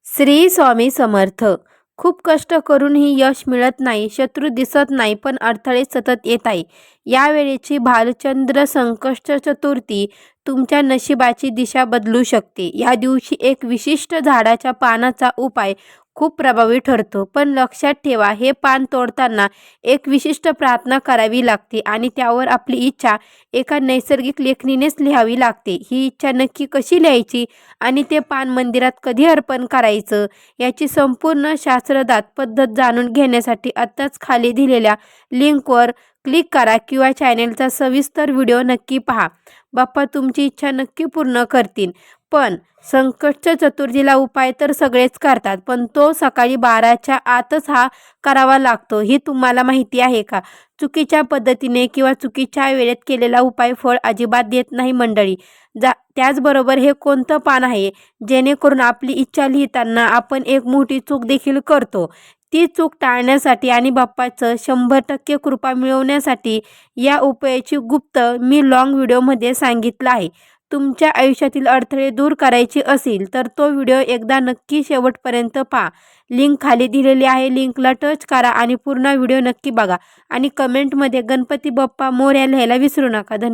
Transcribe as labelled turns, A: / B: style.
A: श्री स्वामी समर्थ. खूप कष्ट करूनही यश मिळत नाही, शत्रू दिसत नाही, पण अडथळे सतत येत आहे. यावेळेची भालचंद्र संकष्ट चतुर्थी तुमच्या नशिबाची दिशा बदलू शकते. या दिवशी एक विशिष्ट झाडाच्या पानाचा उपाय खूप प्रभावी ठरतो. पण लक्षात ठेवा, हे पान तोडताना एक विशिष्ट प्रार्थना करावी लागते आणि त्यावर आपली इच्छा एका नैसर्गिक लेखणीनेच लिहावी लागते. ही इच्छा नक्की कशी लिहायची आणि ते पान मंदिरात कधी अर्पण करायचं याची संपूर्ण शास्त्रदात पद्धत जाणून घेण्यासाठी आत्ताच खाली दिलेल्या लिंकवर क्लिक करा किंवा चॅनेलचा सविस्तर व्हिडिओ नक्की पहा. बाप्पा तुमची इच्छा नक्की पूर्ण करतील. पण संकष्ट चतुर्थीला उपाय तर सगळेच करतात, पण तो सकाळी 12च्या आतच हा करावा लागतो. ही तुम्हाला माहिती आहे का? चुकीच्या पद्धतीने किंवा चुकीच्या वेळेत केलेला उपाय फळ अजिबात देत नाही मंडळी. त्याचबरोबर हे कोणतं पान आहे जेणेकरून आपली इच्छा लिहिताना आपण एक मोठी चूक देखील करतो. ती चूक टाळण्यासाठी आणि बाप्पाचं 100% कृपा मिळवण्यासाठी या उपायाची गुप्त मी लॉंग व्हिडिओमध्ये सांगितलं आहे. तुमच्या आयुष्यातील अडथळे दूर करायचे असेल तर तो व्हिडिओ एकदा नक्की शेवटपर्यंत पहा. लिंक खाली दिलेली आहे, लिंकला टच करा आणि पूर्ण व्हिडिओ नक्की बघा आणि कमेंटमध्ये गणपती बाप्पा मोरया लिहायला विसरू नका. धन्यवाद.